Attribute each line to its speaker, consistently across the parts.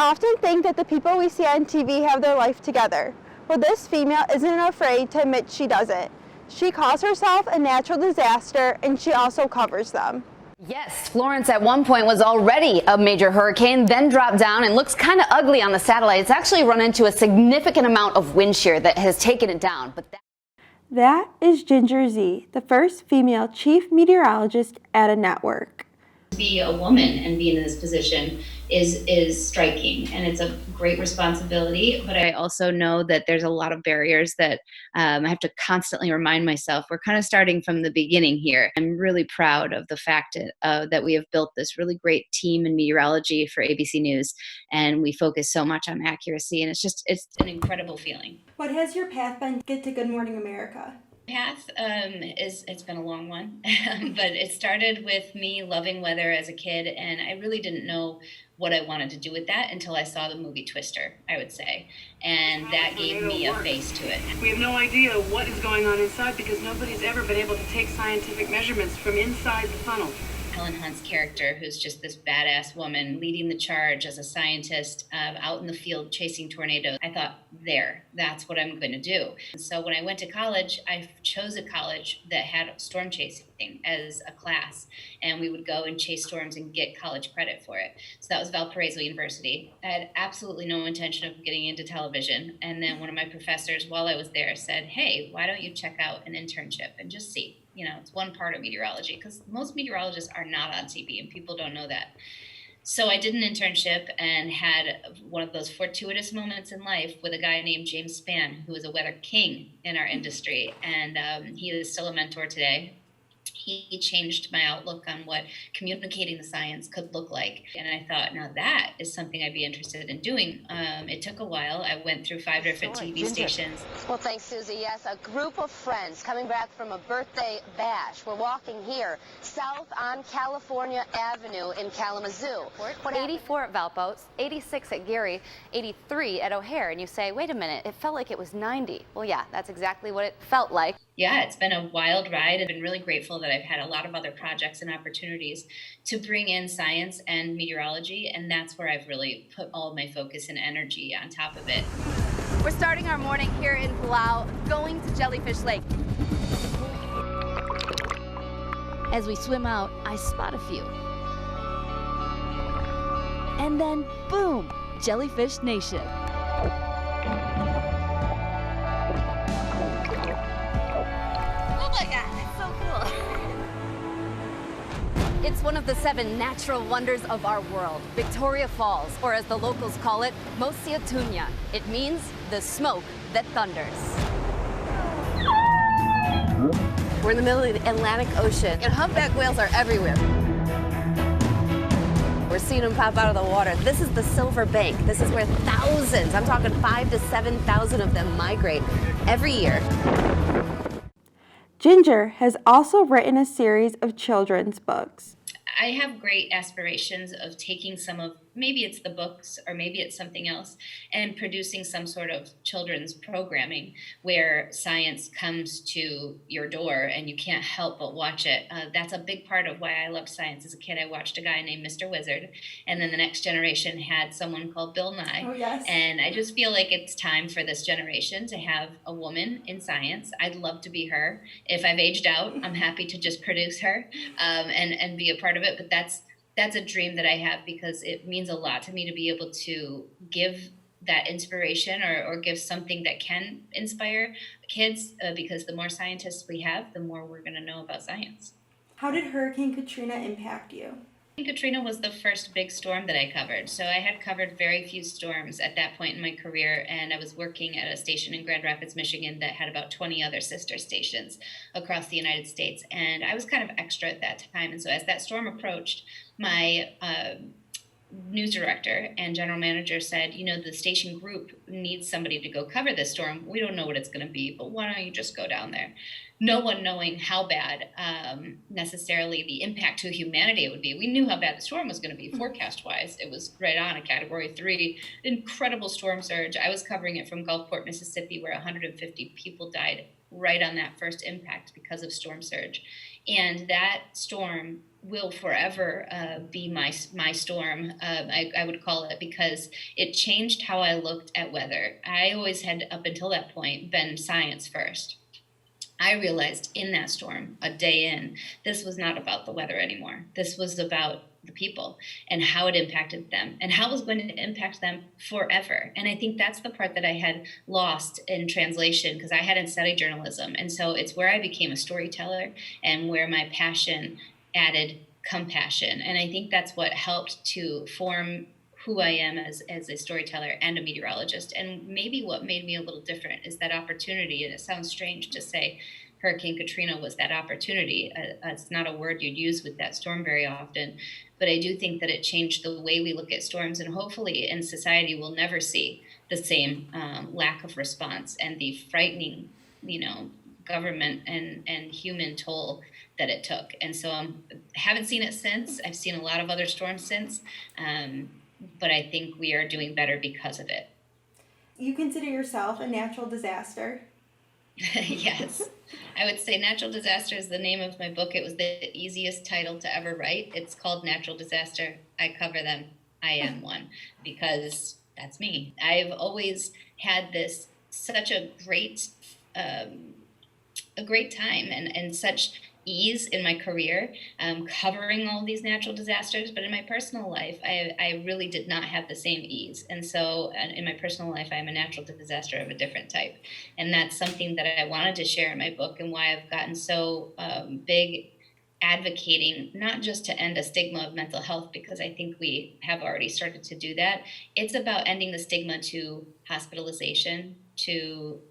Speaker 1: often think that the people we see on TV have their life together. Well, this female isn't afraid to admit she doesn't. She calls herself a natural disaster, and she also covers them.
Speaker 2: Yes, Florence at one point was already a major hurricane, then dropped down and looks kind of ugly on the satellite. It's actually run into a significant amount of wind shear that has taken it down. But
Speaker 1: that is Ginger Z, the first female chief meteorologist at a network.
Speaker 3: To be a woman and be in this position is striking, and it's a great responsibility, but I also know that there's a lot of barriers that I have to constantly remind myself. We're kind of starting from the beginning here. I'm really proud of the fact that we have built this really great team in meteorology for ABC News, and we focus so much on accuracy, and it's an incredible feeling.
Speaker 1: What has your path been to get to Good Morning America?
Speaker 3: Path it's been a long one, but it started with me loving weather as a kid, and I really didn't know what I wanted to do with that until I saw the movie Twister, I would say, and that gave me a face to it.
Speaker 4: We have no idea what is going on inside because nobody's ever been able to take scientific measurements from inside the funnel.
Speaker 3: Helen Hunt's character, who's just this badass woman leading the charge as a scientist out in the field chasing tornadoes. I thought, that's what I'm going to do. So when I went to college, I chose a college that had storm chasing as a class, and we would go and chase storms and get college credit for it. So that was Valparaiso University. I had absolutely no intention of getting into television, and then one of my professors while I was there said, hey, why don't you check out an internship and just see? You know, it's one part of meteorology, because most meteorologists are not on TV and people don't know that. So I did an internship and had one of those fortuitous moments in life with a guy named James Spann, who is a weather king in our industry, and he is still a mentor today. He changed my outlook on what communicating the science could look like. And I thought, now that is something I'd be interested in doing. It took a while. I went through 5 different TV stations.
Speaker 5: Well, thanks, Susie. Yes, a group of friends coming back from a birthday bash. We're walking here, south on California Avenue in Kalamazoo.
Speaker 2: 84 at Valpo, 86 at Gary, 83 at O'Hare. And you say, wait a minute, it felt like it was 90. Well, yeah, that's exactly what it felt like.
Speaker 3: Yeah, it's been a wild ride. I've been really grateful that I've had a lot of other projects and opportunities to bring in science and meteorology, and that's where I've really put all of my focus and energy on top of it.
Speaker 2: We're starting our morning here in Palau, going to Jellyfish Lake. As we swim out, I spot a few. And then, boom, Jellyfish Nation. It's one of the 7 natural wonders of our world, Victoria Falls, or as the locals call it, Mosiatunya. It means the smoke that thunders. We're in the middle of the Atlantic Ocean, and humpback whales are everywhere. We're seeing them pop out of the water. This is the Silver Bank. This is where thousands, I'm talking 5,000 to 7,000 of them migrate every year.
Speaker 1: Ginger has also written a series of children's books.
Speaker 3: I have great aspirations of taking some of, maybe it's the books or maybe it's something else, and producing some sort of children's programming where science comes to your door and you can't help but watch it. That's a big part of why I loved science. As a kid, I watched a guy named Mr. Wizard, and then the next generation had someone called Bill Nye.
Speaker 1: Oh, yes.
Speaker 3: And I just feel like it's time for this generation to have a woman in science. I'd love to be her. If I've aged out, I'm happy to just produce her and be a part of it. But that's a dream that I have, because it means a lot to me to be able to give that inspiration or give something that can inspire kids, because the more scientists we have, the more we're going to know about science.
Speaker 1: How did Hurricane Katrina impact you?
Speaker 3: Katrina was the first big storm that I covered. So I had covered very few storms at that point in my career, and I was working at a station in Grand Rapids, Michigan that had about 20 other sister stations across the United States. And I was kind of extra at that time. And so as that storm approached, my news director and general manager said, you know, the station group needs somebody to go cover this storm. We don't know what it's going to be, but why don't you just go down there? No one knowing how bad necessarily the impact to humanity it would be. We knew how bad the storm was going to be forecast-wise. It was right on a Category 3, incredible storm surge. I was covering it from Gulfport, Mississippi, where 150 people died right on that first impact because of storm surge. And that storm will forever be my storm, I would call it, because it changed how I looked at weather. I always had, up until that point, been science first. I realized in that storm, a day in, this was not about the weather anymore. This was about the people and how it impacted them and how it was going to impact them forever. And I think that's the part that I had lost in translation because I hadn't studied journalism. And so it's where I became a storyteller and where my passion added compassion. And I think that's what helped to form who I am as a storyteller and a meteorologist. And maybe what made me a little different is that opportunity. And it sounds strange to say Hurricane Katrina was that opportunity. It's not a word you'd use with that storm very often. But I do think that it changed the way we look at storms. And hopefully in society, we'll never see the same lack of response and the frightening, government and human toll that it took. And so I haven't seen it since. I've seen a lot of other storms since. But I think we are doing better because of it.
Speaker 1: You consider yourself a natural disaster?
Speaker 3: Yes. I would say Natural Disaster is the name of my book. It was the easiest title to ever write. It's called Natural Disaster. I cover them. I am one because that's me. I've always had such a great time and such ease in my career covering all these natural disasters, but in my personal life I really did not have the same ease. And so in my personal life I'm a natural disaster of a different type, and that's something that I wanted to share in my book and why I've gotten so big advocating not just to end a stigma of mental health, because I think we have already started to do that. It's about ending the stigma to hospitalization, to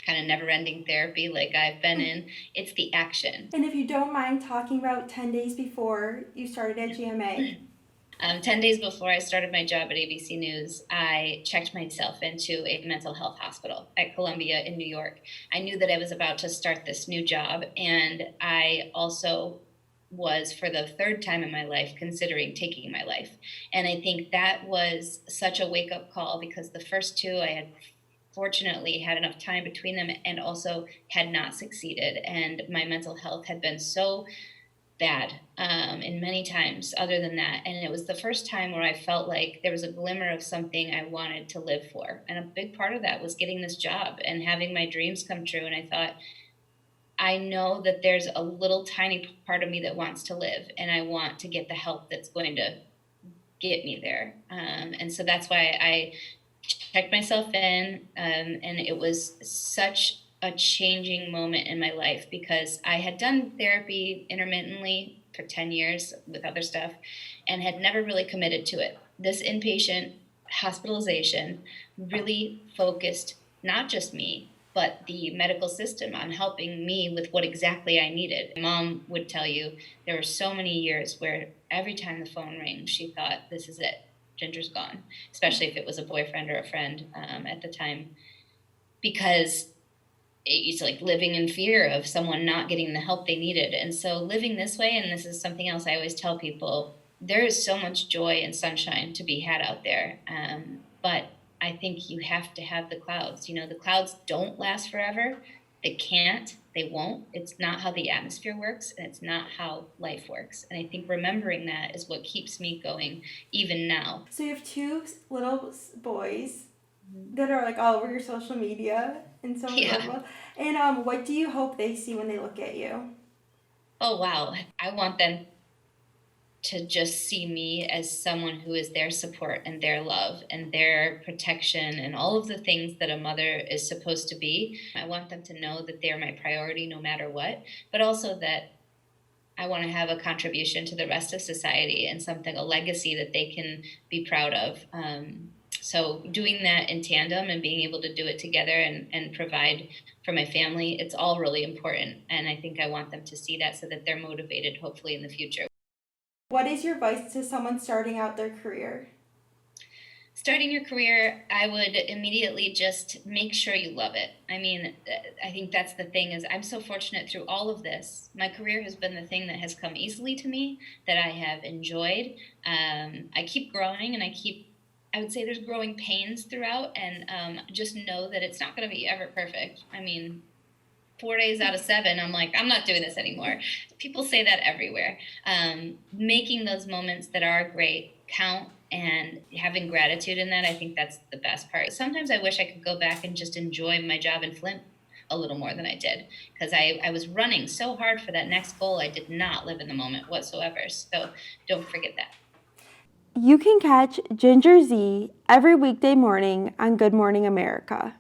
Speaker 3: kind of never-ending therapy like I've been in. It's the action.
Speaker 1: And if you don't mind talking about 10 days before you started at GMA.
Speaker 3: 10 days before I started my job at ABC News, I checked myself into a mental health hospital at Columbia in New York. I knew that I was about to start this new job, and I also was, for the third time in my life, considering taking my life. And I think that was such a wake-up call, because the first two I had fortunately had enough time between them and also had not succeeded. And my mental health had been so bad in many times other than that. And it was the first time where I felt like there was a glimmer of something I wanted to live for. And a big part of that was getting this job and having my dreams come true. And I thought, I know that there's a little tiny part of me that wants to live, and I want to get the help that's going to get me there. And so that's why I checked myself in, and it was such a changing moment in my life, because I had done therapy intermittently for 10 years with other stuff and had never really committed to it. This inpatient hospitalization really focused not just me, but the medical system on helping me with what exactly I needed. My mom would tell you there were so many years where every time the phone rang, she thought, this is it. Ginger's gone, especially if it was a boyfriend or a friend at the time, because it's like living in fear of someone not getting the help they needed. And so living this way, and this is something else I always tell people, there is so much joy and sunshine to be had out there. But I think you have to have the clouds. The clouds don't last forever. They can't, they won't. It's not how the atmosphere works, and it's not how life works. And I think remembering that is what keeps me going even now.
Speaker 1: So you have two little boys that are like all over your social media and so on.
Speaker 3: Yeah.
Speaker 1: And what do you hope they see when they look at you?
Speaker 3: Oh, wow. I want them to just see me as someone who is their support and their love and their protection and all of the things that a mother is supposed to be. I want them to know that they're my priority no matter what, but also that I want to have a contribution to the rest of society and a legacy that they can be proud of. So doing that in tandem and being able to do it together and provide for my family, it's all really important. And I think I want them to see that so that they're motivated, hopefully, in the future.
Speaker 1: What is your advice to someone starting out their career?
Speaker 3: Starting your career, I would immediately just make sure you love it. I mean, I think that's the thing, is I'm so fortunate through all of this. My career has been the thing that has come easily to me, that I have enjoyed. I keep growing, and I would say there's growing pains throughout, and just know that it's not going to be ever perfect. I mean, 4 days out of 7, I'm like, I'm not doing this anymore. People say that everywhere. Making those moments that are great count and having gratitude in that, I think that's the best part. Sometimes I wish I could go back and just enjoy my job in Flint a little more than I did, because I was running so hard for that next goal. I did not live in the moment whatsoever. So don't forget that.
Speaker 1: You can catch Ginger Z every weekday morning on Good Morning America.